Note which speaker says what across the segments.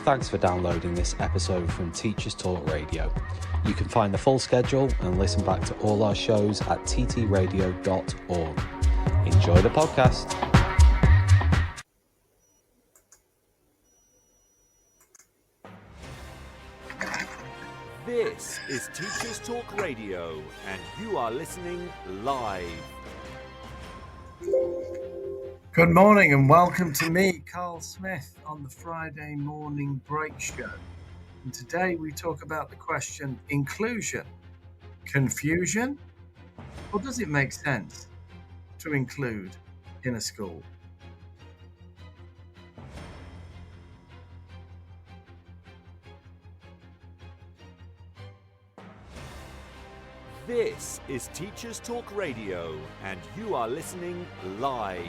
Speaker 1: Thanks for downloading this episode from Teachers Talk Radio. You can find the full schedule and listen back to all our shows at ttradio.org. Enjoy the podcast.
Speaker 2: This is Teachers Talk Radio, and you are listening live.
Speaker 3: Good morning and welcome to me, Carl Smith, on the Friday morning break show. And today we talk about the question, inclusion, confusion, or does it make sense to include in a school?
Speaker 2: This is Teachers Talk Radio, and you are listening live.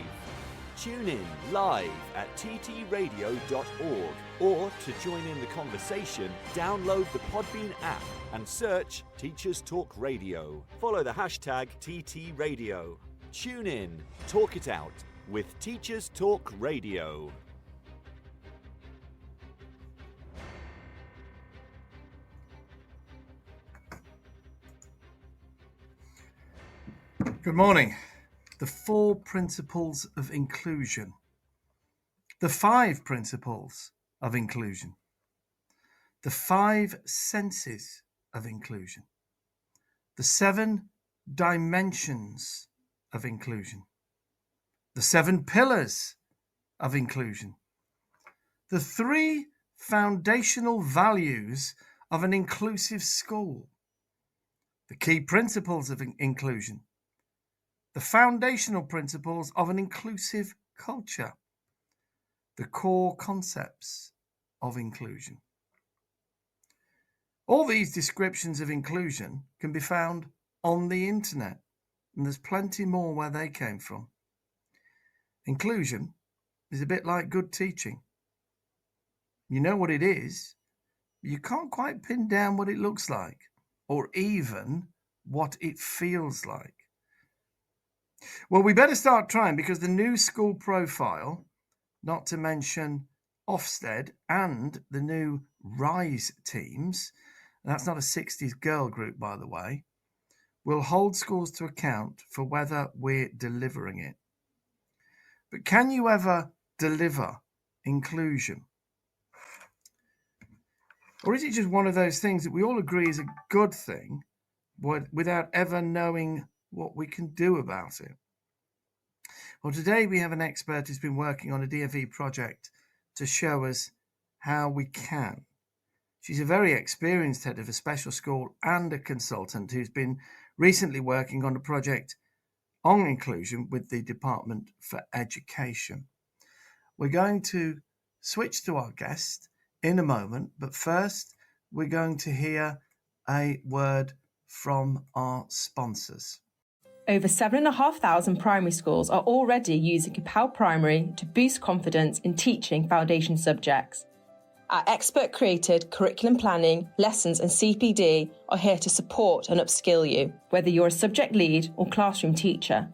Speaker 2: Tune in live at ttradio.org, or to join in the conversation, download the Podbean app and search Teachers Talk Radio. Follow the hashtag TTRadio. Tune in, talk it out with Teachers Talk Radio.
Speaker 3: Good morning. The 4 principles of inclusion. The 5 principles of inclusion. The 5 senses of inclusion. The 7 dimensions of inclusion. The 7 pillars of inclusion. The 3 foundational values of an inclusive school. The key principles of inclusion. The foundational principles of an inclusive culture, the core concepts of inclusion. All these descriptions of inclusion can be found on the internet, and there's plenty more where they came from. Inclusion is a bit like good teaching. You know what it is, but you can't quite pin down what it looks like, or even what it feels like. Well, we better start trying, because the new school profile, not to mention Ofsted and the new RISE teams, and that's not a 60s girl group, by the way, will hold schools to account for whether we're delivering it. But can you ever deliver inclusion? Or is it just one of those things that we all agree is a good thing, without ever knowing what we can do about it? Well, today we have an expert who's been working on a DFE project to show us how we can. She's a very experienced head of a special school and a consultant who's been recently working on a project on inclusion with the Department for Education. We're going to switch to our guest in a moment, but first we're going to hear a word from our sponsors.
Speaker 4: Over 7,500 primary schools are already using Capel Primary to boost confidence in teaching foundation subjects. Our expert-created curriculum planning, lessons and CPD are here to support and upskill you, whether you're a subject lead or classroom teacher.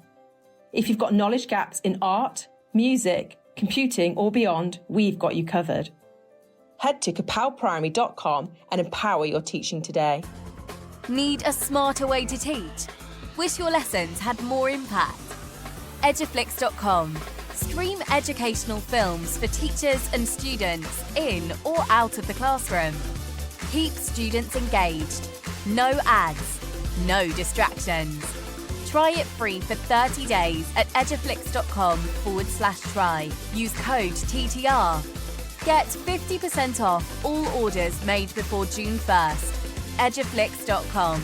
Speaker 4: If you've got knowledge gaps in art, music, computing or beyond, we've got you covered. Head to capelprimary.com and empower your teaching today.
Speaker 5: Need a smarter way to teach? Wish your lessons had more impact? Eduflix.com. Stream educational films for teachers and students in or out of the classroom. Keep students engaged. No ads. No distractions. Try it free for 30 days at eduflix.com/try. Use code TTR. Get 50% off all orders made before June 1st. Eduflix.com.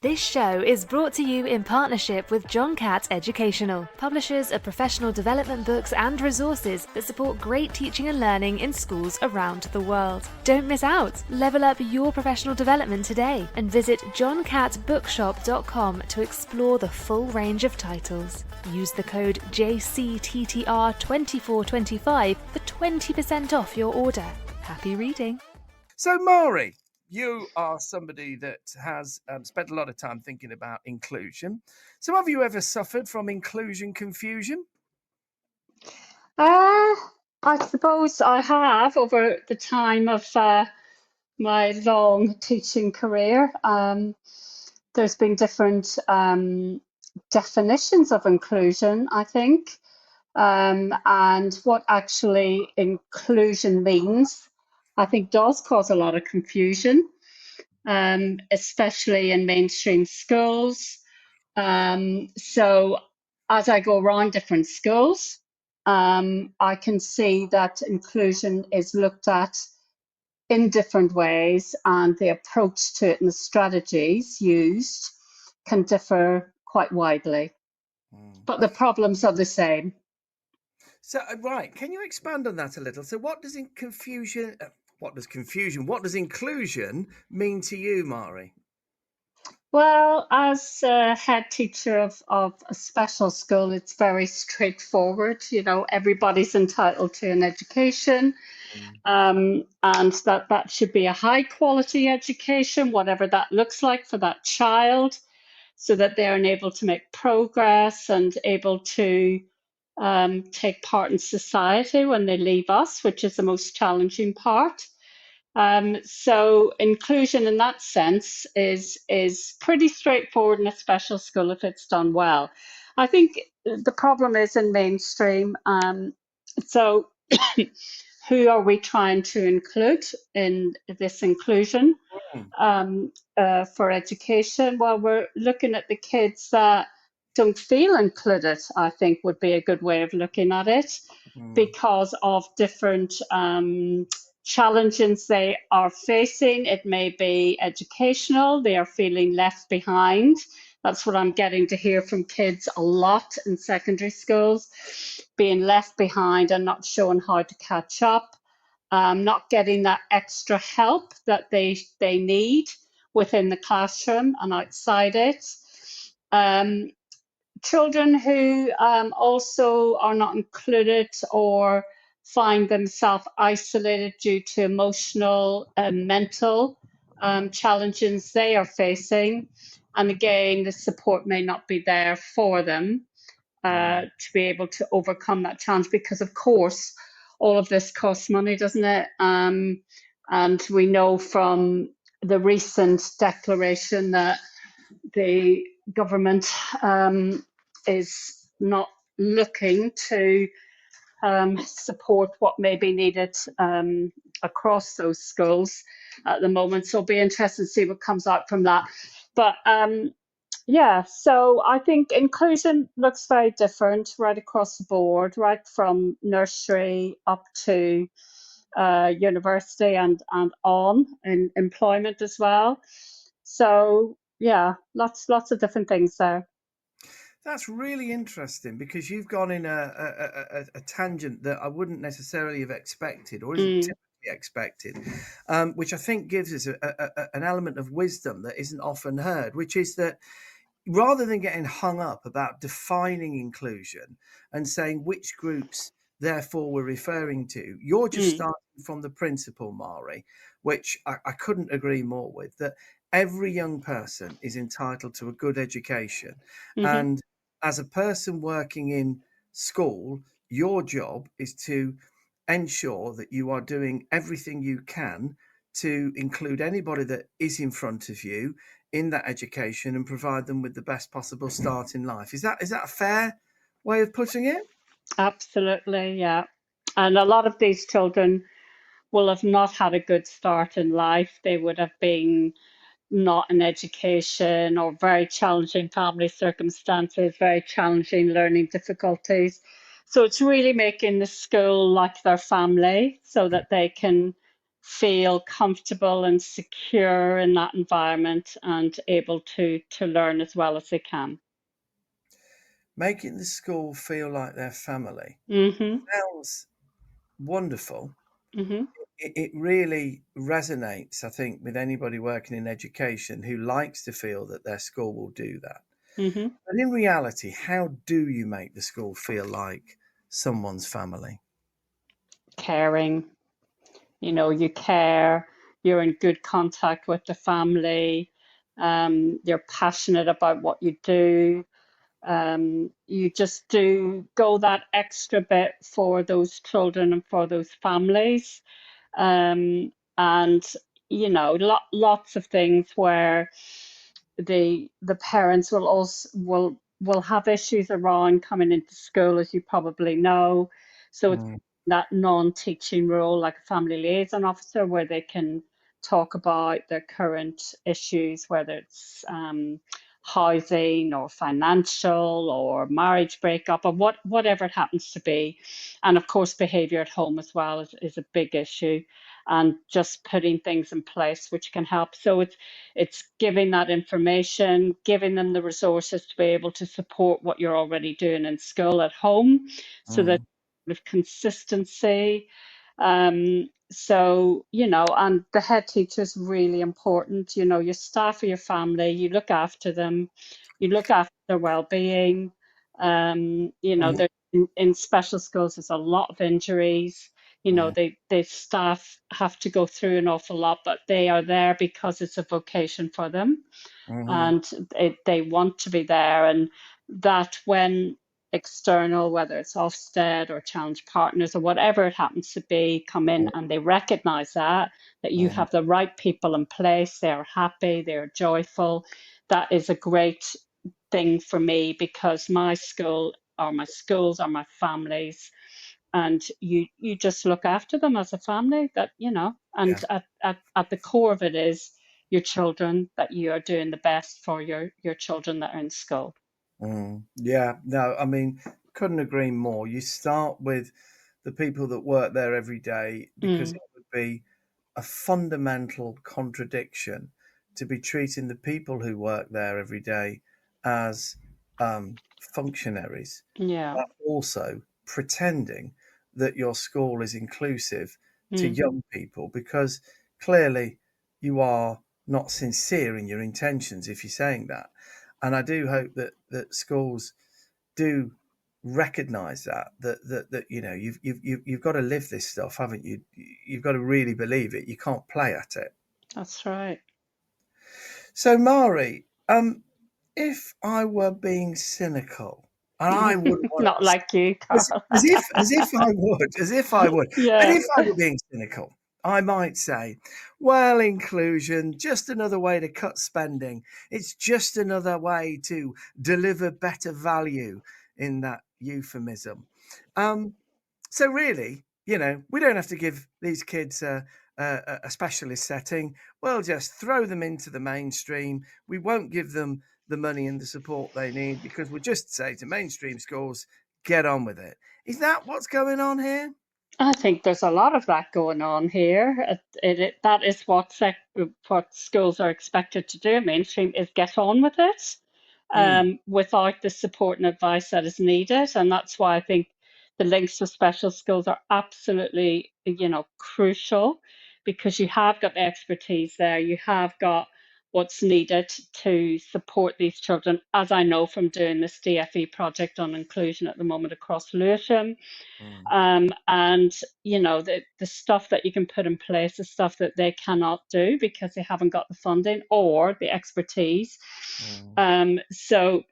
Speaker 6: This show is brought to you in partnership with John Catt Educational, publishers of professional development books and resources that support great teaching and learning in schools around the world. Don't miss out. Level up your professional development today and visit johncattbookshop.com to explore the full range of titles. Use the code JCTTR2425 for 20% off your order. Happy reading.
Speaker 3: So, Maury, you are somebody that has spent a lot of time thinking about inclusion. So have you ever suffered from inclusion confusion?
Speaker 7: I suppose I have over the time of my long teaching career. There's been different definitions of inclusion, I think, and what actually inclusion means, I think, does cause a lot of confusion, especially in mainstream schools. So as I go around different schools, I can see that inclusion is looked at in different ways, and the approach to it and the strategies used can differ quite widely. But the problems are the same.
Speaker 3: So, right, can you expand on that a little? So, what does inclusion mean to you, Mari?
Speaker 7: Well, as a head teacher of a special school, it's very straightforward. You know, everybody's entitled to an education, and that should be a high quality education, whatever that looks like for that child, so that they are able to make progress and able to take part in society when they leave us, which is the most challenging part. So inclusion in that sense is pretty straightforward in a special school if it's done well. I think the problem is in mainstream. So who are we trying to include in this inclusion for education? Well, we're looking at the kids that don't feel included, I think would be a good way of looking at it, because of different challenges they are facing. It may be educational, they are feeling left behind. That's what I'm getting to hear from kids a lot in secondary schools, being left behind and not showing how to catch up, not getting that extra help that they need within the classroom and outside it. Children who also are not included or find themselves isolated due to emotional and mental challenges they are facing. And again, the support may not be there for them to be able to overcome that challenge, because of course, all of this costs money, doesn't it? And we know from the recent declaration that the government is not looking to support what may be needed across those schools at the moment. So it'll be interesting to see what comes out from that. But yeah, so I think inclusion looks very different right across the board, right from nursery up to university and on in employment as well. So yeah, lots of different things there.
Speaker 3: That's really interesting, because you've gone in a tangent that I wouldn't necessarily have expected, or isn't typically expected, which I think gives us an element of wisdom that isn't often heard, which is that rather than getting hung up about defining inclusion and saying which groups therefore we're referring to, you're just starting from the principle, Mari, which I couldn't agree more with, that every young person is entitled to a good education. And as a person working in school, your job is to ensure that you are doing everything you can to include anybody that is in front of you in that education and provide them with the best possible start in life. Is that a fair way of putting it?
Speaker 7: Absolutely, yeah. And a lot of these children will have not had a good start in life. They would have been not in education, or very challenging family circumstances, very challenging learning difficulties. So it's really making the school like their family, so that they can feel comfortable and secure in that environment and able to learn as well as they can.
Speaker 3: Making the school feel like their family sounds wonderful. It really resonates, I think, with anybody working in education who likes to feel that their school will do that. But in reality, how do you make the school feel like someone's family?
Speaker 7: Caring, you care, you're in good contact with the family, you're passionate about what you do, You just do go that extra bit for those children and for those families. And lots of things where the parents will have issues around coming into school, as you probably know. So it's that non-teaching role, like a family liaison officer, where they can talk about their current issues, whether it's housing or financial or marriage breakup or whatever it happens to be. And of course, behaviour at home as well is a big issue, and just putting things in place which can help. So it's giving that information, giving them the resources to be able to support what you're already doing in school at home, so that with consistency. So, and the head teacher is really important. Your staff are your family. You look after them, you look after their well-being. They're in special schools, there's a lot of injuries. The staff have to go through an awful lot, but they are there because it's a vocation for them, and they want to be there. And that when external, whether it's Ofsted or Challenge Partners or whatever it happens to be, come in and they recognise that you have the right people in place, they're happy, they're joyful. That is a great thing for me, because my school or my schools are my families, and you just look after them as a family. That and at the core of it is your children, that you are doing the best for your children that are in school.
Speaker 3: Yeah, no, I mean, couldn't agree more. You start with the people that work there every day, because it would be a fundamental contradiction to be treating the people who work there every day as functionaries,
Speaker 7: Yeah.
Speaker 3: but also pretending that your school is inclusive to young people, because clearly you are not sincere in your intentions if you're saying that. And I do hope that schools do recognize that you've got to live this stuff, haven't you? You've got to really believe it. You can't play at it.
Speaker 7: That's right.
Speaker 3: So, Mari, if I were being cynical, and I wouldn't want
Speaker 7: Not
Speaker 3: to,
Speaker 7: like you, Carl.
Speaker 3: as if I would, but
Speaker 7: Yeah.
Speaker 3: if I were being cynical, I might say, well, inclusion, just another way to cut spending. It's just another way to deliver better value, in that euphemism. So really, we don't have to give these kids a specialist setting. We'll just throw them into the mainstream. We won't give them the money and the support they need, because we'll just say to mainstream schools, get on with it. Is that what's going on here?
Speaker 7: I think there's a lot of that going on here. That is what schools are expected to do. Mainstream is get on with it, without the support and advice that is needed. And that's why I think the links with special schools are absolutely, crucial, because you have got the expertise there. You have got what's needed to support these children, as I know from doing this DFE project on inclusion at the moment across Lewisham. And the stuff that you can put in place is stuff that they cannot do because they haven't got the funding or the expertise. So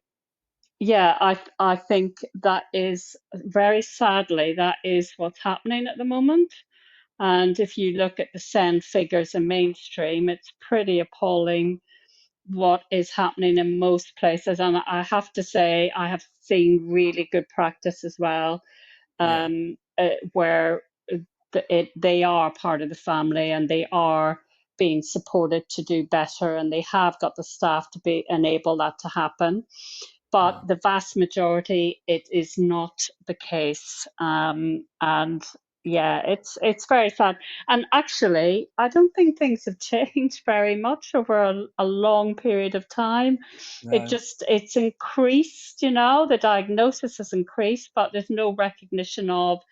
Speaker 7: yeah, I think that is, very sadly, that is what's happening at the moment. And if you look at the SEND figures in mainstream, it's pretty appalling what is happening in most places. And I have to say, I have seen really good practice as well, where they are part of the family and they are being supported to do better, and they have got the staff to enable that to happen. But the vast majority, it is not the case. And yeah, it's very sad. And actually, I don't think things have changed very much over a long period of time.
Speaker 3: No.
Speaker 7: It's increased, the diagnosis has increased, but there's no recognition of,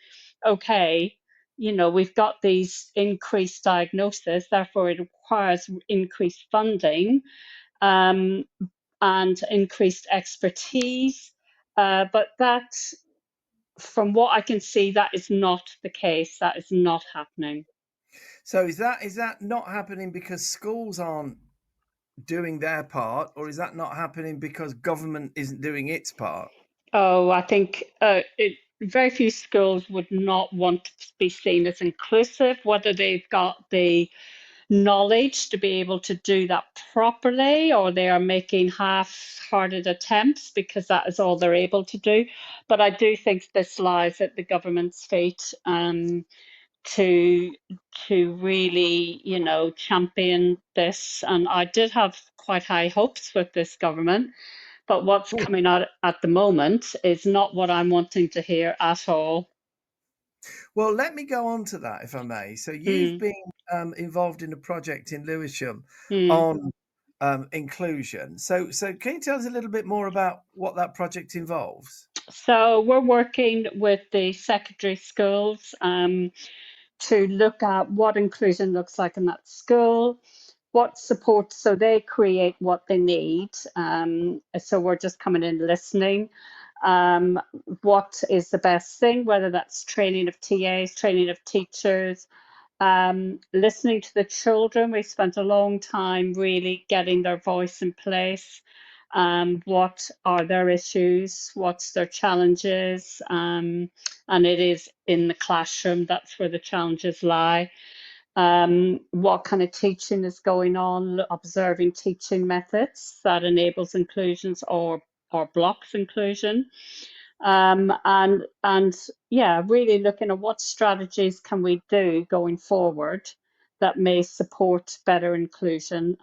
Speaker 7: okay, we've got these increased diagnoses, therefore it requires increased funding, and increased expertise. But that, from what I can see, that is not the case. That is not happening.
Speaker 3: So is that not happening because schools aren't doing their part, or is that not happening because government isn't doing its part?
Speaker 7: Oh, I think very few schools would not want to be seen as inclusive, whether they've got the knowledge to be able to do that properly, or they are making half-hearted attempts because that is all they're able to do. But I do think this lies at the government's feet, to really, champion this. And I did have quite high hopes with this government, but what's coming out at the moment is not what I'm wanting to hear at all.
Speaker 3: Well, let me go on to that, if I may. So you've been involved in a project in Lewisham on inclusion. So can you tell us a little bit more about what that project involves?
Speaker 7: So we're working with the secondary schools to look at what inclusion looks like in that school, what support, so they create what they need. So we're just coming in listening. What is the best thing, whether that's training of TAs, training of teachers, listening to the children. We spent a long time really getting their voice in place. What are their issues? What's their challenges? And it is in the classroom, that's where the challenges lie. What kind of teaching is going on, observing teaching methods that enables inclusions or blocks inclusion. And yeah, really looking at what strategies can we do going forward that may support better inclusion.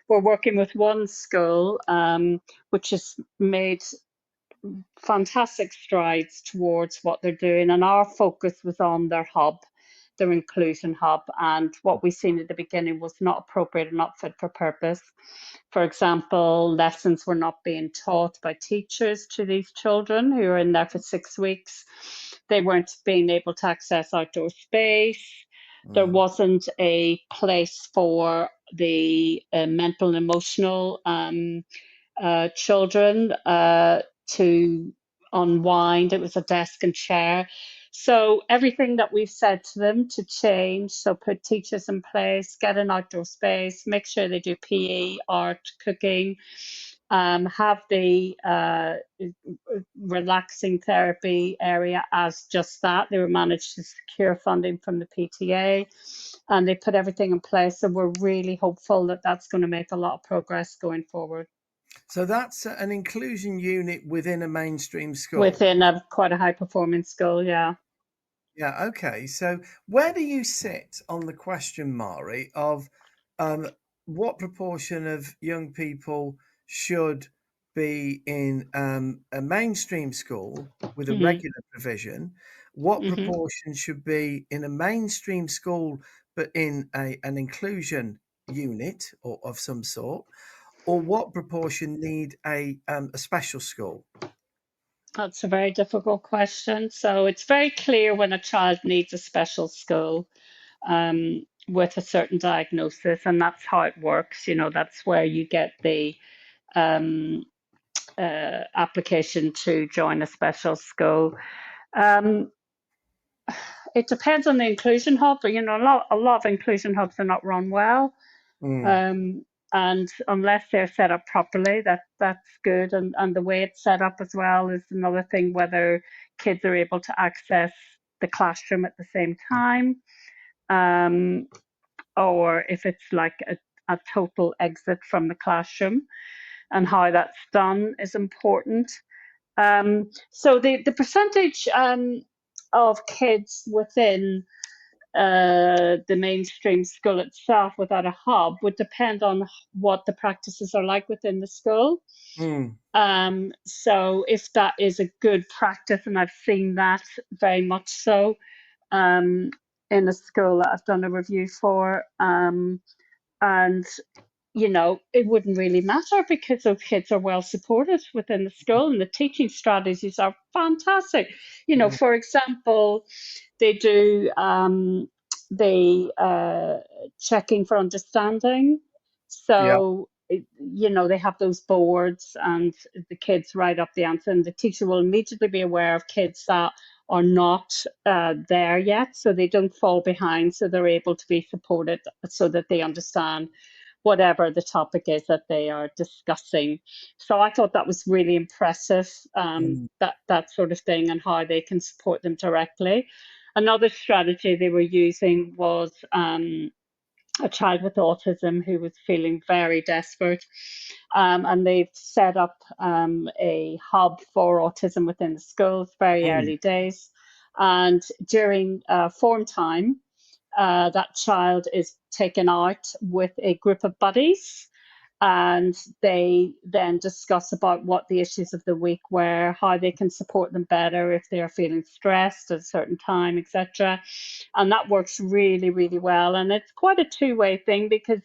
Speaker 7: We're working with one school which has made fantastic strides towards what they're doing, and our focus was on their hub, their inclusion hub, and what we seen at the beginning was not appropriate and not fit for purpose. For example, lessons were not being taught by teachers to these children who were in there for 6 weeks. They weren't being able to access outdoor space. There wasn't a place for the mental and emotional children to unwind. It was a desk and chair. So everything that we've said to them to change, so put teachers in place, get an outdoor space, make sure they do PE, art, cooking, have the relaxing therapy area as just that. They were managed to secure funding from the PTA, and they put everything in place. So we're really hopeful that that's going to make a lot of progress going forward.
Speaker 3: So that's an inclusion unit within a mainstream school.
Speaker 7: Within quite a high performing school, yeah.
Speaker 3: Yeah, okay. So where do you sit on the question, Mari, of what proportion of young people should be in a mainstream school with a regular provision? What proportion should be in a mainstream school but in an inclusion unit or of some sort? Or what proportion need a special school?
Speaker 7: That's a very difficult question. So it's very clear when a child needs a special school with a certain diagnosis, and that's how it works. That's where you get the application to join a special school. It depends on the inclusion hub, but a lot of inclusion hubs are not run well. And unless they're set up properly, that's good. And the way it's set up as well is another thing, whether kids are able to access the classroom at the same time, or if it's like a total exit from the classroom, and how that's done is important. So the percentage of kids within the mainstream school itself without a hub would depend on what the practices are like within the school. So if that is a good practice, and I've seen that very much so in a school that I've done a review for, and it wouldn't really matter because those kids are well supported within the school, and the teaching strategies are fantastic. For example, they do checking for understanding. So, they have those boards, and the kids write up the answer, and the teacher will immediately be aware of kids that are not there yet, so they don't fall behind, so they're able to be supported so that they understand whatever the topic is that they are discussing. So I thought that was really impressive, that sort of thing, and how they can support them directly. Another strategy they were using was a child with autism who was feeling very desperate. And they've set up a hub for autism within the schools, very early days. And during form time, that child is taken out with a group of buddies, and they then discuss about what the issues of the week were, how they can support them better if they are feeling stressed at a certain time, etc. And that works really, really well. And it's quite a two-way thing, because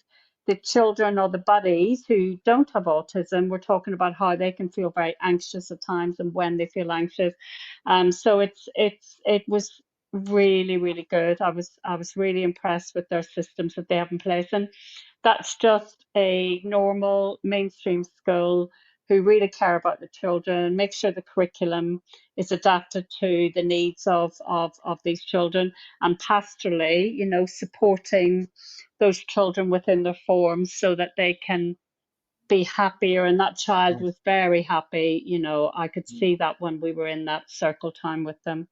Speaker 7: the children or the buddies who don't have autism, we're talking about how they can feel very anxious at times and when they feel anxious. So it was really, really good. I was really impressed with their systems that they have in place. And that's just a normal mainstream school who really care about the children, make sure the curriculum is adapted to the needs of these children, and pastorally, supporting those children within their forms so that they can be happier. And that child was very happy. I could see that when we were in that circle time with them.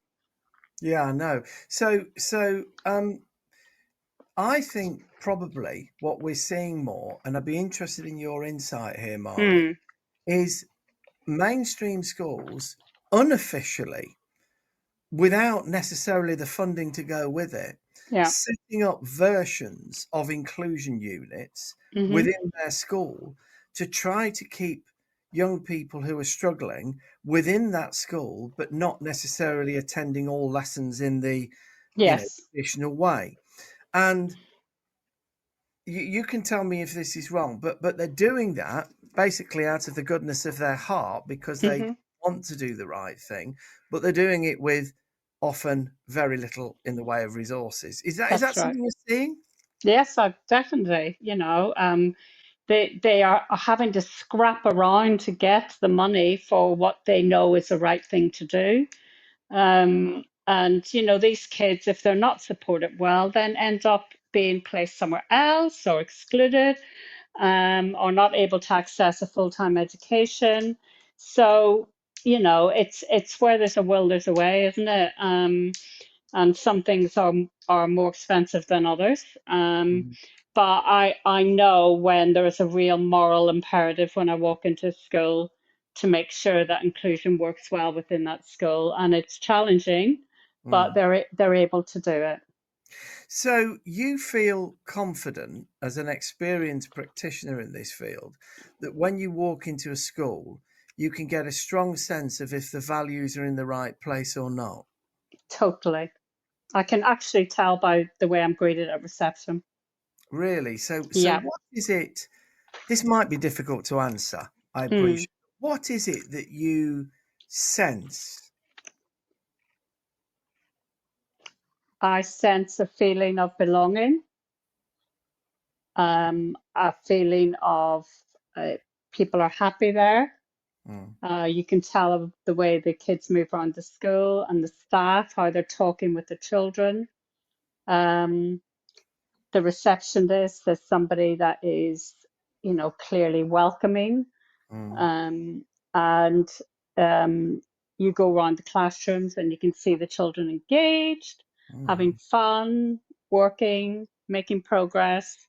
Speaker 3: Yeah, I know. So I think probably what we're seeing more, and I'd be interested in your insight here, Marnie, is mainstream schools unofficially, without necessarily the funding to go with it, setting up versions of inclusion units within their school to try to keep young people who are struggling within that school, but not necessarily attending all lessons in the traditional way. And you can tell me if this is wrong, but they're doing that basically out of the goodness of their heart, because they want to do the right thing, but they're doing it with often very little in the way of resources. Is that
Speaker 7: Right.
Speaker 3: something you're seeing?
Speaker 7: Yes, definitely. They are having to scrap around to get the money for what they know is the right thing to do. And these kids, if they're not supported well, then end up being placed somewhere else or excluded, or not able to access a full-time education. So it's where there's a will, there's a way, isn't it? And some things are more expensive than others. But I know when there is a real moral imperative when I walk into school to make sure that inclusion works well within that school. And it's challenging, but they're able to do it.
Speaker 3: So you feel confident as an experienced practitioner in this field that when you walk into a school, you can get a strong sense of if the values are in the right place or not?
Speaker 7: Totally. I can actually tell by the way I'm greeted at reception.
Speaker 3: Really? So
Speaker 7: Yeah.
Speaker 3: what is it? This might be difficult to answer. I appreciate. What is it that you sense?
Speaker 7: I sense a feeling of belonging, a feeling of people are happy there. You can tell the way the kids move around the school and the staff, how they're talking with the children. The receptionist is somebody that is, clearly welcoming. And you go around the classrooms and you can see the children engaged, having fun, working, making progress.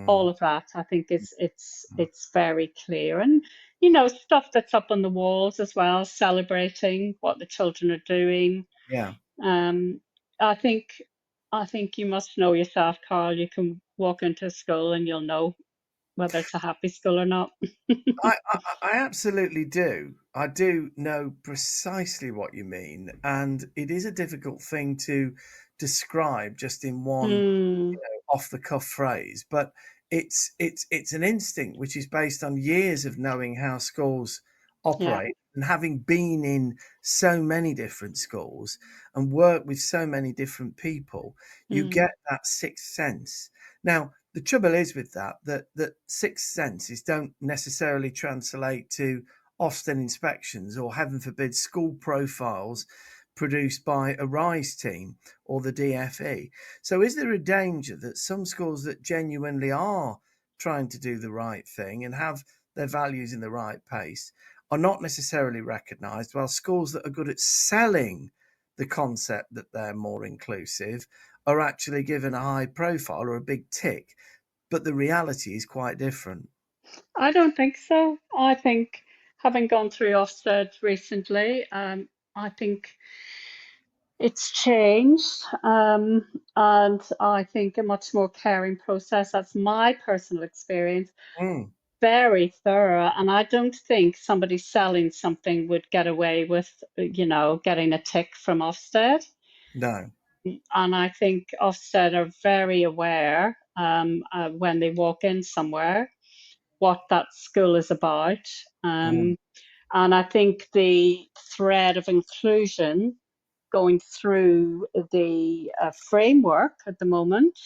Speaker 7: All of that, I think, it's very clear. And stuff that's up on the walls as well, celebrating what the children are doing.
Speaker 3: Yeah.
Speaker 7: I think you must know yourself, Carl. You can walk into a school and you'll know whether it's a happy school or not.
Speaker 3: I absolutely do. I do know precisely what you mean, and it is a difficult thing to describe just in one off the cuff phrase. But it's an instinct which is based on years of knowing how schools operate, and having been in so many different schools and worked with so many different people, you get that sixth sense. Now, the trouble is with that sixth senses don't necessarily translate to Ofsted inspections or, heaven forbid, school profiles produced by a RISE team or the DFE. So is there a danger that some schools that genuinely are trying to do the right thing and have their values in the right place are not necessarily recognised, while schools that are good at selling the concept that they're more inclusive are actually given a high profile or a big tick. But the reality is quite different.
Speaker 7: I don't think so. I think, having gone through Ofsted recently, I think it's changed, and I think a much more caring process. That's my personal experience.
Speaker 3: Mm,
Speaker 7: Very thorough, and I don't think somebody selling something would get away with, getting a tick from Ofsted.
Speaker 3: no.
Speaker 7: And I think Ofsted are very aware, when they walk in somewhere, what that school is about.
Speaker 3: Mm,
Speaker 7: And I think the thread of inclusion going through the framework at the moment,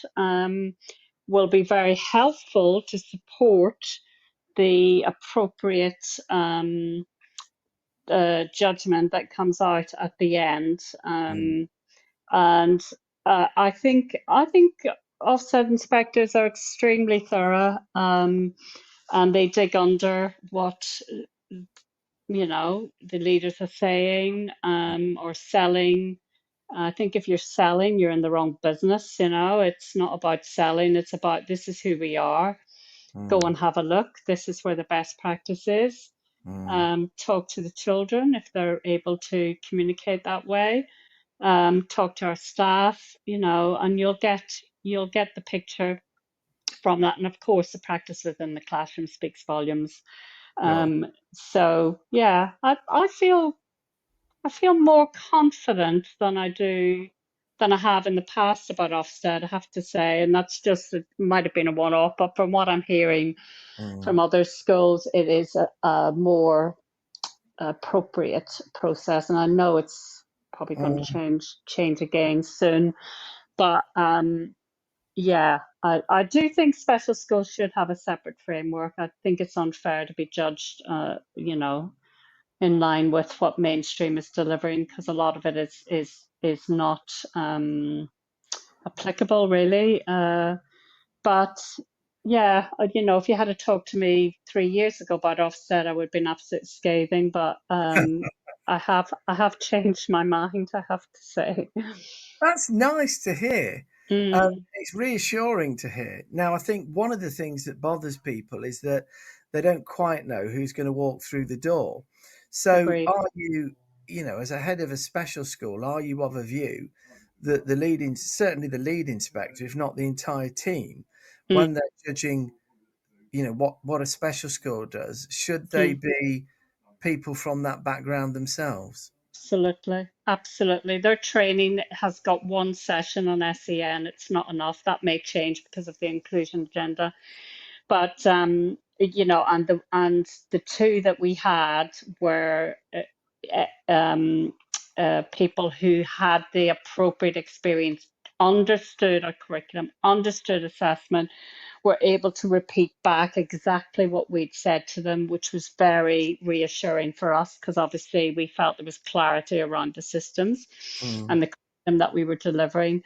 Speaker 7: will be very helpful to support the appropriate judgment that comes out at the end.
Speaker 3: mm,
Speaker 7: And I think offset inspectors are extremely thorough, and they dig under what the leaders are saying, or selling. I think if you're selling, you're in the wrong business. It's not about selling, it's about, this is who we are. Go
Speaker 3: mm,
Speaker 7: and have a look. This is where the best practice is.
Speaker 3: mm,
Speaker 7: Talk to the children if they're able to communicate that way. Talk to our staff, and you'll get the picture from that. And of course, the practice within the classroom speaks volumes.
Speaker 3: right.
Speaker 7: So yeah, I feel more confident than I have in the past about Ofsted, I have to say, and that's just, it might have been a one-off, but from what I'm hearing
Speaker 3: Mm,
Speaker 7: from other schools, it is a more appropriate process, and I know it's probably going to
Speaker 3: mm,
Speaker 7: change again soon, but yeah, I do think special schools should have a separate framework. I think it's unfair to be judged, in line with what mainstream is delivering, because a lot of it is not applicable really. But yeah, if you had to talk to me 3 years ago about Ofsted, I would have been absolutely scathing. But I have changed my mind, I have to say.
Speaker 3: That's nice to hear.
Speaker 7: Mm,
Speaker 3: It's reassuring to hear. Now, I think one of the things that bothers people is that they don't quite know who's going to walk through the door. So,
Speaker 7: agreed.
Speaker 3: are you, as a head of a special school, are you of a view that certainly the lead inspector, if not the entire team,
Speaker 7: Mm,
Speaker 3: when they're judging, what a special school does, should they
Speaker 7: mm.
Speaker 3: be people from that background themselves?
Speaker 7: Absolutely, absolutely. Their training has got one session on SEN. It's not enough. That may change because of the inclusion agenda. But and the two that we had were people who had the appropriate experience, understood our curriculum, understood assessment, were able to repeat back exactly what we'd said to them, which was very reassuring for us, because obviously we felt there was clarity around the systems
Speaker 3: Mm,
Speaker 7: and the curriculum that we were delivering.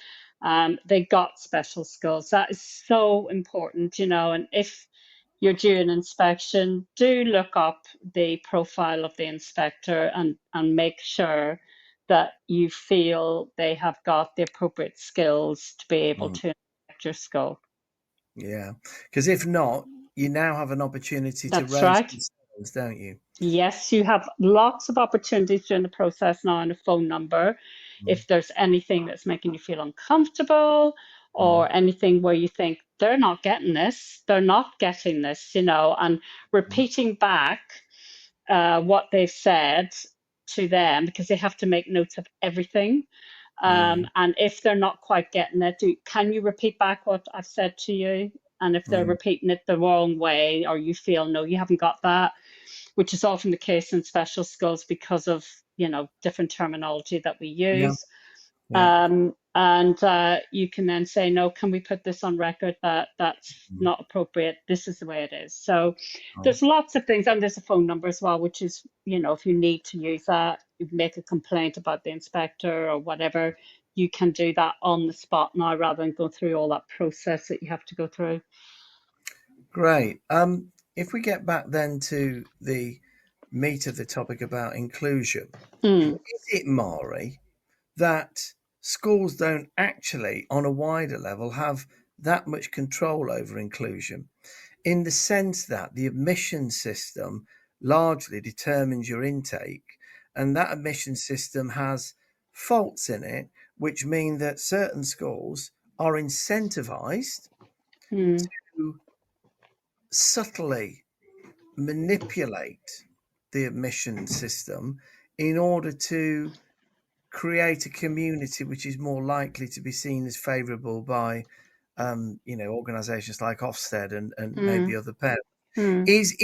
Speaker 7: They got special skills. That is so important, and if you're due an inspection, do look up the profile of the inspector and make sure that you feel they have got the appropriate skills to be able
Speaker 3: mm.
Speaker 7: to inspect your school.
Speaker 3: Yeah, because if not, you now have an opportunity to
Speaker 7: That's
Speaker 3: raise
Speaker 7: right.
Speaker 3: concerns, don't you?
Speaker 7: Yes, you have lots of opportunities during the process now, and a phone number.
Speaker 3: Mm,
Speaker 7: If there's anything that's making you feel uncomfortable,
Speaker 3: mm,
Speaker 7: or anything where you think they're not getting this, they're not getting this, and
Speaker 3: mm,
Speaker 7: repeating back what they've said to them, because they have to make notes of everything.
Speaker 3: mm,
Speaker 7: And if they're not quite getting it, can you repeat back what I've said to you? And if they're
Speaker 3: mm.
Speaker 7: repeating it the wrong way, or you feel, no, you haven't got that, which is often the case in special schools because of, different terminology that we
Speaker 3: Yeah,
Speaker 7: use.
Speaker 3: yeah.
Speaker 7: And you can then say, no, can we put this on record that that's
Speaker 3: Mm,
Speaker 7: not appropriate? This is the way it is. So
Speaker 3: right.
Speaker 7: there's lots of things, and there's a phone number as well, which is, if you need to use that, you make a complaint about the inspector or whatever, you can do that on the spot now, rather than go through all that process that you have to go through.
Speaker 3: Great. If we get back then to the meat of the topic about inclusion,
Speaker 7: Mm,
Speaker 3: is it, Mari, that schools don't actually, on a wider level, have that much control over inclusion, in the sense that the admission system largely determines your intake, and that admission system has faults in it, which mean that certain schools are incentivized
Speaker 7: mm.
Speaker 3: to subtly manipulate the admission system in order to create a community which is more likely to be seen as favourable by, organisations like Ofsted and maybe
Speaker 7: Mm,
Speaker 3: other parents.
Speaker 7: mm.
Speaker 3: Is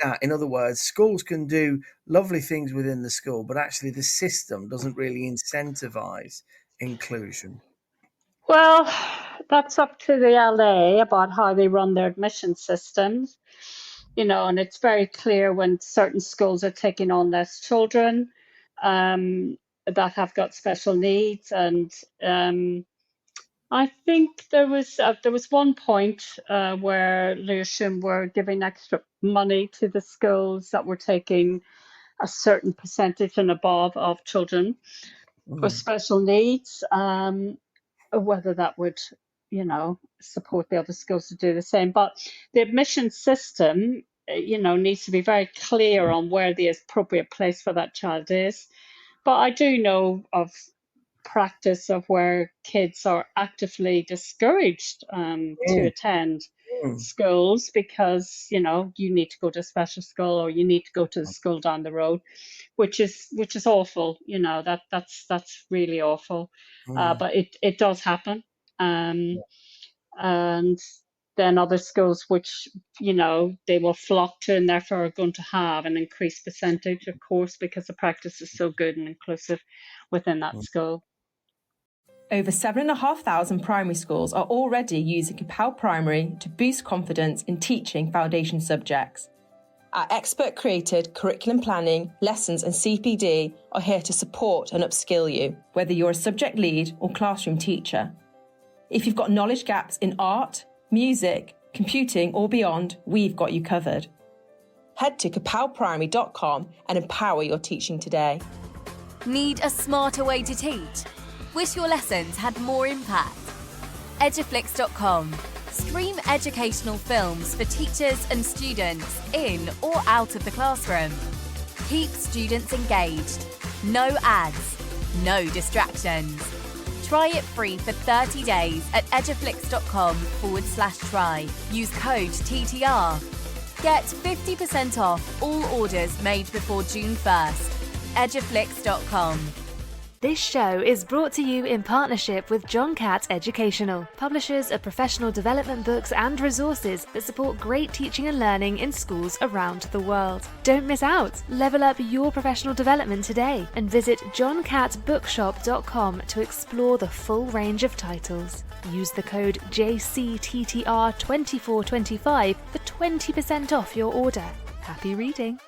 Speaker 3: that, in other words, schools can do lovely things within the school, but actually the system doesn't really incentivise inclusion?
Speaker 7: Well, that's up to the LA about how they run their admission systems, and it's very clear when certain schools are taking on less children um, that have got special needs. And I think there was one point where Lewisham were giving extra money to the schools that were taking a certain percentage and above of children with
Speaker 3: Mm,
Speaker 7: special needs. Whether that would, support the other schools to do the same. But the admission system, needs to be very clear on where the appropriate place for that child is. But I do know of practice of where kids are actively discouraged to
Speaker 3: mm,
Speaker 7: attend
Speaker 3: mm,
Speaker 7: schools because you need to go to a special school or you need to go to the school down the road, which is awful. That's really awful.
Speaker 3: mm.
Speaker 7: But it does happen. And then other schools which they will flock to and therefore are going to have an increased percentage, of course, because the practice is so good and inclusive within that school.
Speaker 4: Over 7,500 primary schools are already using Capel Primary to boost confidence in teaching foundation subjects. Our expert-created curriculum planning, lessons and CPD are here to support and upskill you, whether you're a subject lead or classroom teacher. If you've got knowledge gaps in art, music, computing or beyond, we've got you covered. Head to capelprimary.com and empower your teaching today.
Speaker 5: Need a smarter way to teach? Wish your lessons had more impact? Eduflix.com. Stream educational films for teachers and students in or out of the classroom. Keep students engaged. No ads. No distractions. Try it free for 30 days at eduflix.com/try. Use code TTR. Get 50% off all orders made before June 1st. Eduflix.com.
Speaker 6: This show is brought to you in partnership with John Catt Educational, publishers of professional development books and resources that support great teaching and learning in schools around the world. Don't miss out. Level up your professional development today and visit johncattbookshop.com to explore the full range of titles. Use the code JCTTR2425 for 20% off your order. Happy reading.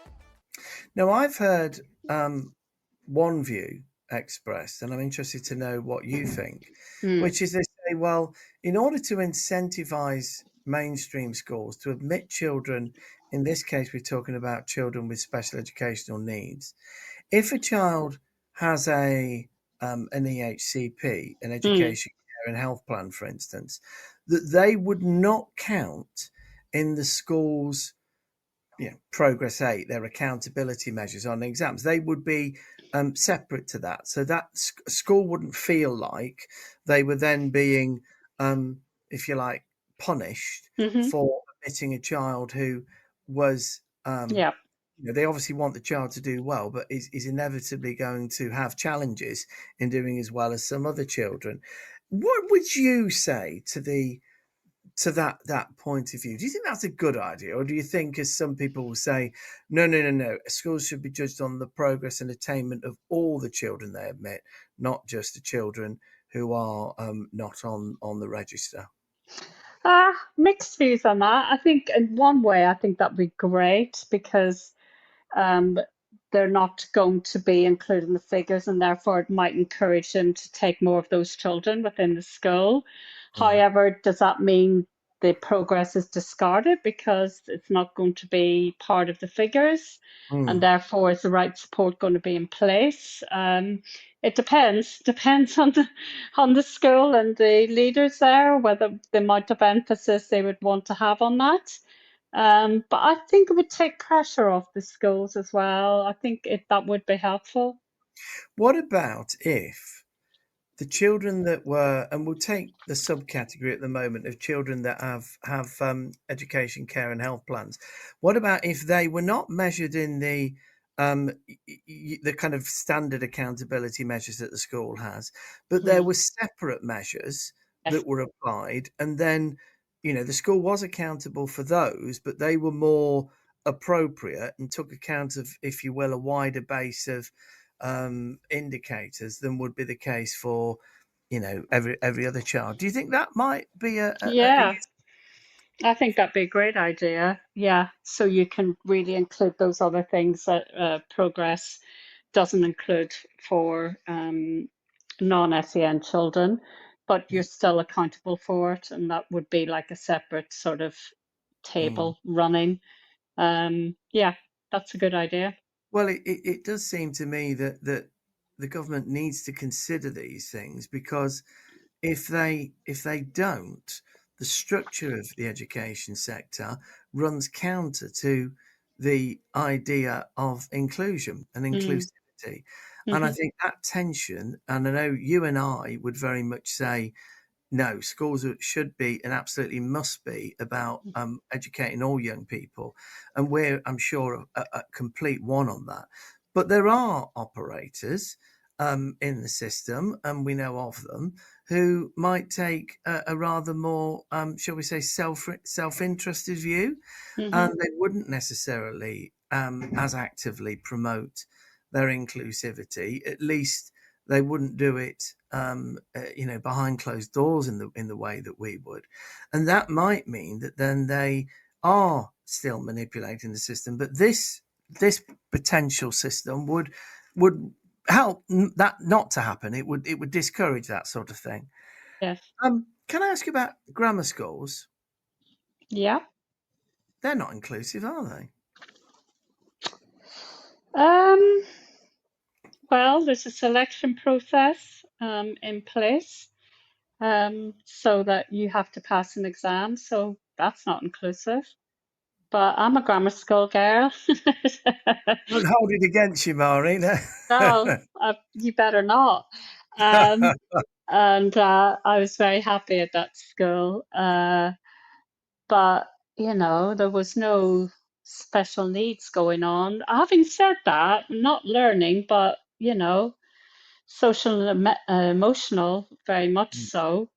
Speaker 3: Now, I've heard one view expressed, and I'm interested to know what you think, which is they say, well, in order to incentivize mainstream schools to admit children, in this case, we're talking about children with special educational needs, if a child has an EHCP, an education, care and health plan, for instance, that they would not count in the school's Progress 8, their accountability measures on exams. They would be separate to that. So that school wouldn't feel like they were then being, if you like, punished for admitting a child who was,
Speaker 7: Yeah.
Speaker 3: they obviously want the child to do well, but is inevitably going to have challenges in doing as well as some other children. What would you say to that point of view? Do you think that's a good idea, or do you think, as some people will say, no, schools should be judged on the progress and attainment of all the children they admit, not just the children who are not on the register?
Speaker 7: Mixed views on that. I think in one way, I think that'd be great because they're not going to be included in the figures, and therefore it might encourage them to take more of those children within the school. However, does that mean the progress is discarded because it's not going to be part of the figures, and therefore is the right support going to be in place? It depends on the school and the leaders there, whether the amount of emphasis they would want to have on that. But I think it would take pressure off the schools as well. I think that would be helpful.
Speaker 3: What about if the children that were, and we'll take the subcategory at the moment of children that have education, care, and health plans. What about if they were not measured in the kind of standard accountability measures that the school has, but there were separate measures that were applied, and then the school was accountable for those, but they were more appropriate and took account of, if you will, a wider base of indicators than would be the case for every other child. Do you think that might be
Speaker 7: Yeah, I think that'd be a great idea. Yeah, so you can really include those other things that progress doesn't include for non-SEN children, but you're still accountable for it, and that would be like a separate sort of table running. Yeah, that's a good idea.
Speaker 3: Well, it does seem to me that the government needs to consider these things, because if they don't, the structure of the education sector runs counter to the idea of inclusion and inclusivity. And I think that tension, and I know you and I would very much say, no, schools should be and absolutely must be about educating all young people. And we're, I'm sure, a complete one on that. But there are operators in the system, and we know of them, who might take a rather more, shall we say, self-interested view. And they wouldn't necessarily as actively promote their inclusivity. At least they wouldn't do it, behind closed doors in the way that we would, and that might mean that then they are still manipulating the system. But this potential system would help that not to happen. It would discourage that sort of thing.
Speaker 7: Yes.
Speaker 3: Can I ask you about grammar schools?
Speaker 7: Yeah.
Speaker 3: They're not inclusive, are they?
Speaker 7: Well, there's a selection process in place, so that you have to pass an exam. So that's not inclusive. But I'm a grammar school girl.
Speaker 3: Don't hold it against you, Maureen.
Speaker 7: No, you better not. And I was very happy at that school. But, there was no special needs going on. Having said that, not learning, but, social and emotional, very much so.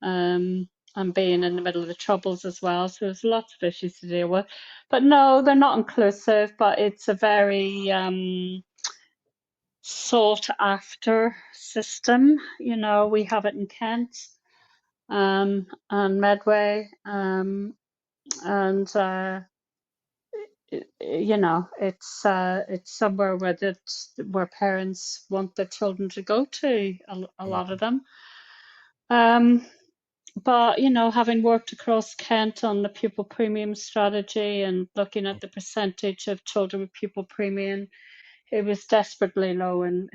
Speaker 7: And being in the middle of the troubles as well. So there's lots of issues to deal with. But no, they're not inclusive, but it's a very sought after system. We have it in Kent and Medway. And it's somewhere where parents want their children to go to, a lot of them. But having worked across Kent on the pupil premium strategy and looking at the percentage of children with pupil premium, it was desperately low in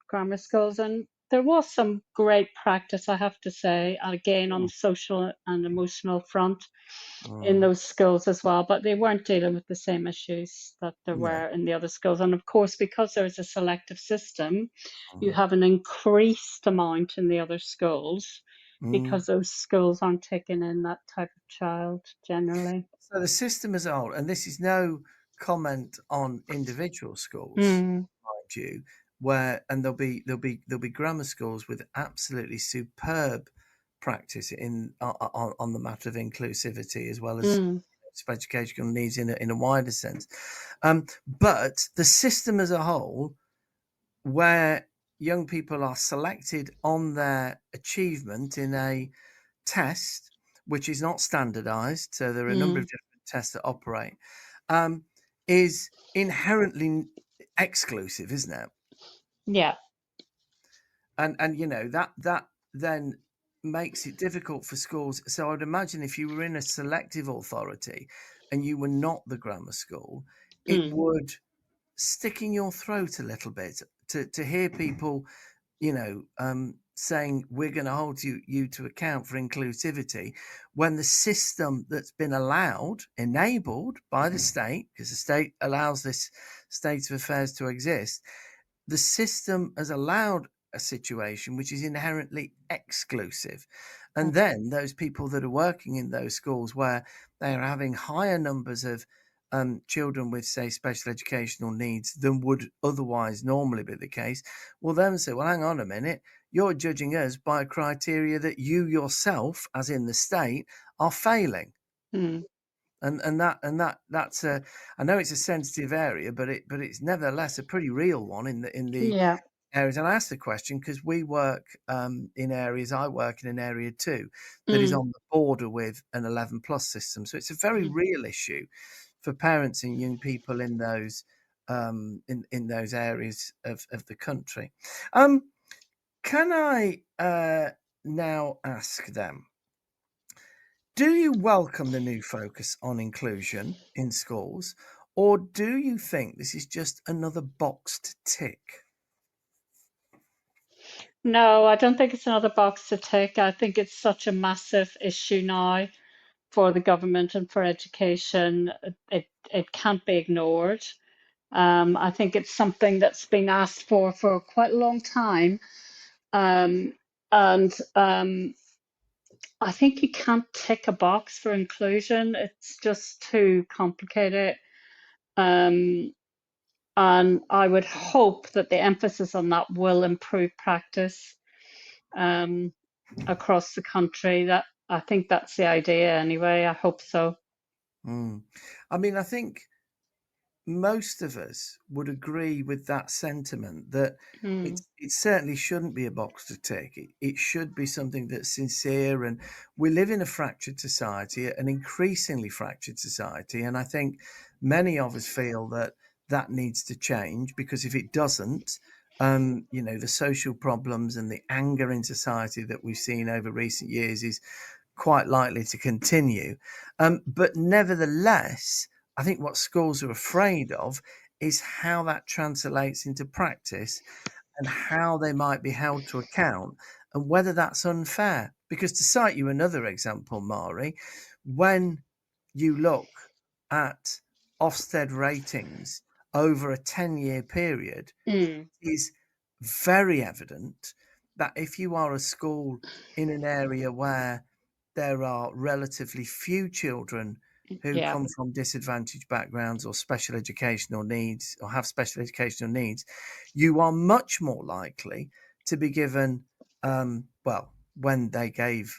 Speaker 7: grammar schools. And there was some great practice, I have to say, again on the social and emotional front in those schools as well. But they weren't dealing with the same issues that there were in the other schools. And of course, because there is a selective system, you have an increased amount in the other schools, because those schools aren't taking in that type of child generally.
Speaker 3: So the system as a whole, and this is no comment on individual schools, mind you, and there'll be grammar schools with absolutely superb practice on the matter of inclusivity, as well as educational needs in a wider sense. But the system as a whole, where young people are selected on their achievement in a test which is not standardized, so there are a number of different tests that operate, is inherently exclusive, isn't it?
Speaker 7: Yeah.
Speaker 3: And that then makes it difficult for schools. So I'd imagine if you were in a selective authority and you were not the grammar school, it would stick in your throat a little bit to hear people, saying we're going to hold you to account for inclusivity when the system that's been enabled by the state, because the state allows this state of affairs to exist, the system has allowed a situation which is inherently exclusive. And then those people that are working in those schools where they are having higher numbers of children with, say, special educational needs than would otherwise normally be the case, will then say, well, hang on a minute, you're judging us by a criteria that you yourself, as in the state, are failing. And that's a, I know it's a sensitive area, but it's nevertheless a pretty real one in the areas. And I asked the question because we work in areas. I work in an area too that is on the border with an 11 plus system, so it's a very real issue for parents and young people in those in those areas of the country. Can I now ask them? Do you welcome the new focus on inclusion in schools, or do you think this is just another box to tick?
Speaker 7: No, I don't think it's another box to tick. I think it's such a massive issue now for the government and for education. It can't be ignored. I think it's something that's been asked for quite a long time. And I think you can't tick a box for inclusion. It's just too complicated. And I would hope that the emphasis on that will improve practice across the country. That I think that's the idea anyway. I hope so.
Speaker 3: I mean, I think most of us would agree with that sentiment that it certainly shouldn't be a box to tick. It should be something that's sincere. And we live in a fractured society, an increasingly fractured society. And I think many of us feel that that needs to change, because if it doesn't, the social problems and the anger in society that we've seen over recent years is quite likely to continue. But nevertheless, I think what schools are afraid of is how that translates into practice and how they might be held to account and whether that's unfair. Because to cite you another example, Mari, when you look at Ofsted ratings over a 10-year period, it is very evident that if you are a school in an area where there are relatively few children who come from disadvantaged backgrounds or special educational needs or have special educational needs, you are much more likely to be given, when they gave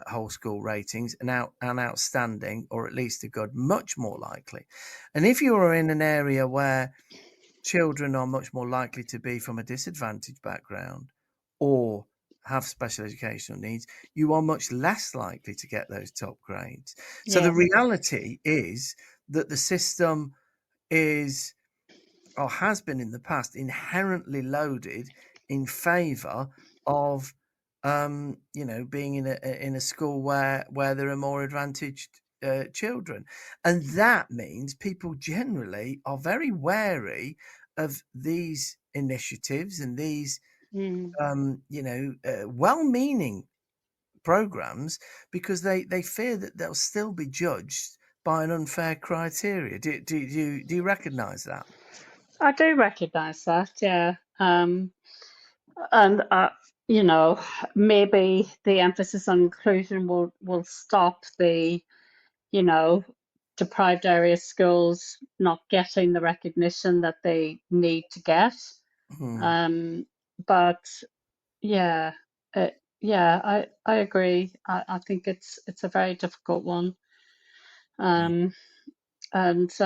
Speaker 3: whole school ratings, an outstanding or at least a good, much more likely. And if you are in an area where children are much more likely to be from a disadvantaged background or have special educational needs, you are much less likely to get those top grades. So the reality is that the system is, or has been in the past, inherently loaded in favor of being in a school where there are more advantaged children. And that means people generally are very wary of these initiatives and these well-meaning programs, because they fear that they'll still be judged by an unfair criteria. Do you recognize that?
Speaker 7: I do recognize that, yeah. And maybe the emphasis on inclusion will stop the deprived area schools not getting the recognition that they need to get. But I agree. I think it's a very difficult one. It's.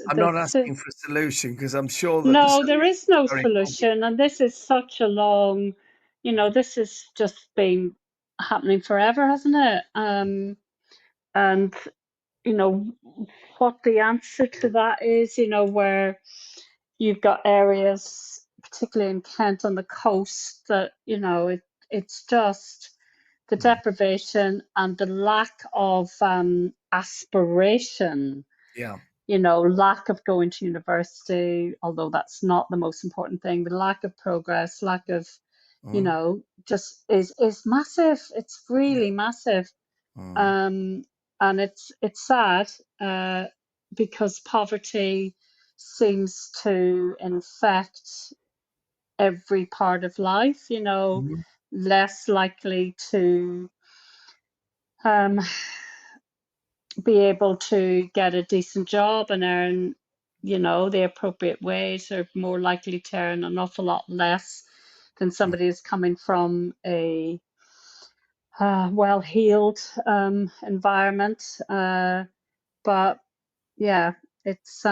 Speaker 3: I'm not asking for a solution, because I'm sure that
Speaker 7: No, there is no
Speaker 3: very
Speaker 7: solution, and this is such a long. This has just been happening forever, hasn't it? And what the answer to that is, where you've got areas, particularly in Kent on the coast, that, you know, it's just the deprivation and the lack of aspiration,
Speaker 3: Yeah.
Speaker 7: you know, lack of going to university, although that's not the most important thing, the lack of progress, lack of, you know, just is massive. It's really massive. And it's sad because poverty seems to infect every part of life, you know, less likely to be able to get a decent job and earn, you know, the appropriate wage, are more likely to earn an awful lot less than somebody who's coming from a well-heeled environment. But yeah, it's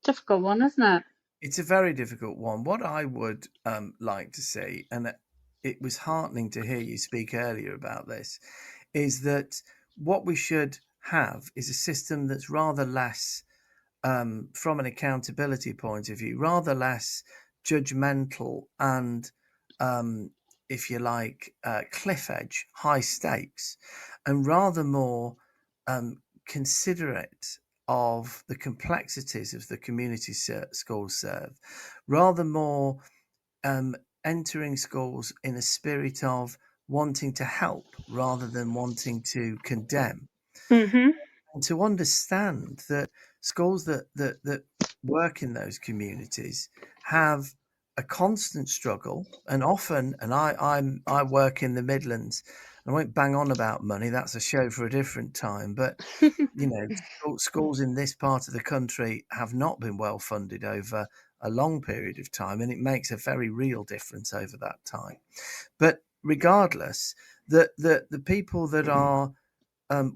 Speaker 7: difficult one, isn't it?
Speaker 3: It's a very difficult one. What I would like to see, and it was heartening to hear you speak earlier about this, is that what we should have is a system that's rather less, from an accountability point of view, rather less judgmental and, if you like, cliff edge, high stakes, and rather more considerate of the complexities of the community schools serve, rather more entering schools in a spirit of wanting to help rather than wanting to condemn,
Speaker 7: Mm-hmm.
Speaker 3: and to understand that schools that work in those communities have a constant struggle, and often, and I work in the Midlands. I won't bang on about money, that's a show for a different time, but you know, schools in this part of the country have not been well funded over a long period of time, and it makes a very real difference over that time. But regardless, the people that are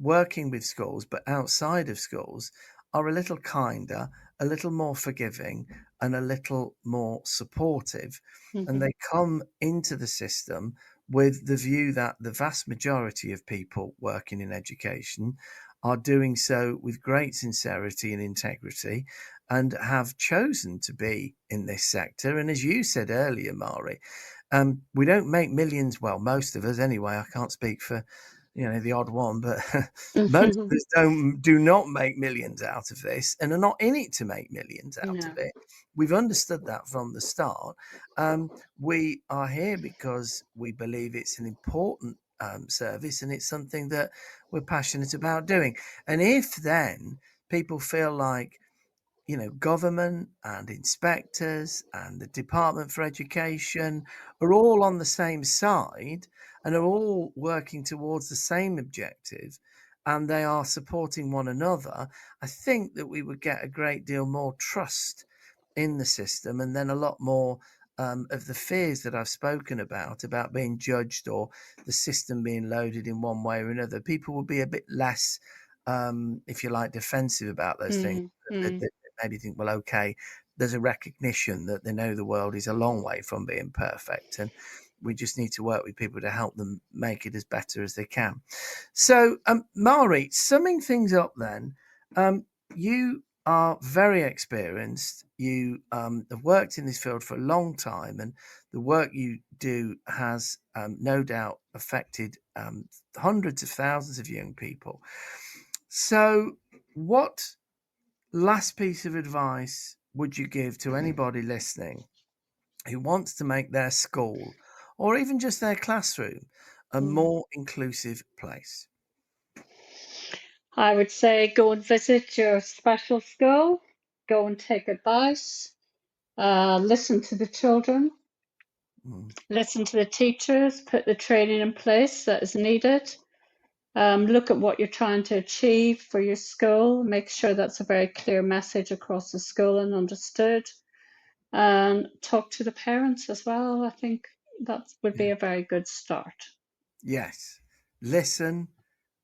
Speaker 3: working with schools but outside of schools are a little kinder, a little more forgiving, and a little more supportive. And they come into the system with the view that the vast majority of people working in education are doing so with great sincerity and integrity, and have chosen to be in this sector. And as you said earlier, Mari, we don't make millions. Well, most of us anyway. I can't speak for, you know, the odd one, but most of us do not make millions out of this, and are not in it to make millions out of it. We've understood that from the start. We are here because we believe it's an important service, and it's something that we're passionate about doing. And if then people feel like, you know, government and inspectors and the Department for Education are all on the same side and are all working towards the same objective, and they are supporting one another, I think that we would get a great deal more trust in the system, and then a lot more of the fears that I've spoken about being judged or the system being loaded in one way or another. People will be a bit less, if you like, defensive about those things. They maybe think, well, okay, there's a recognition that they know the world is a long way from being perfect, and we just need to work with people to help them make it as better as they can. So, Mari, summing things up then, you are very experienced. You have worked in this field for a long time, and the work you do has no doubt affected hundreds of thousands of young people. So, what last piece of advice would you give to anybody listening who wants to make their school, or even just their classroom, a more inclusive place?
Speaker 7: I would say go and visit your special school, go and take advice, listen to the children, listen to the teachers, put the training in place that is needed. Look at what you're trying to achieve for your school. Make sure that's a very clear message across the school and understood. And talk to the parents as well. I think that would be a very good start.
Speaker 3: Yes. Listen,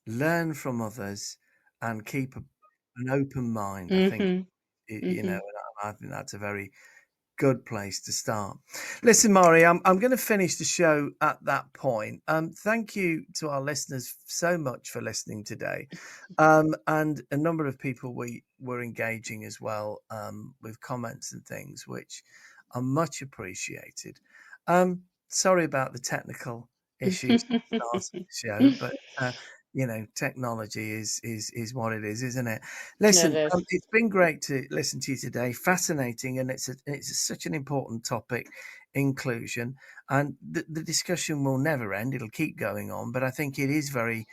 Speaker 3: learn from others, and keep an open mind. I think, you know, and I think that's a very good place to start. Listen, Maury, I'm going to finish the show at that point. Thank you to our listeners so much for listening today. And a number of people were engaging as well with comments and things, which are much appreciated. Sorry about the technical issues at the start of the show, but technology is what it is, isn't it? Listen,
Speaker 7: It is.
Speaker 3: it's been great to listen to you today. Fascinating, and it's such an important topic, inclusion, and the discussion will never end. It'll keep going on, but I think it is very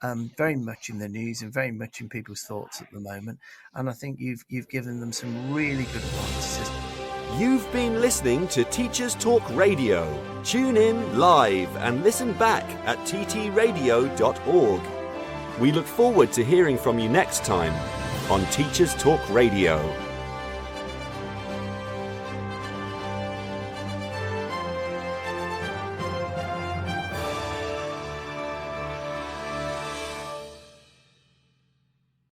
Speaker 3: much in the news and very much in people's thoughts at the moment. And I think you've given them some really good advice.
Speaker 2: You've been listening to Teachers Talk Radio. Tune in live and listen back at ttradio.org. We look forward to hearing from you next time on Teachers Talk Radio.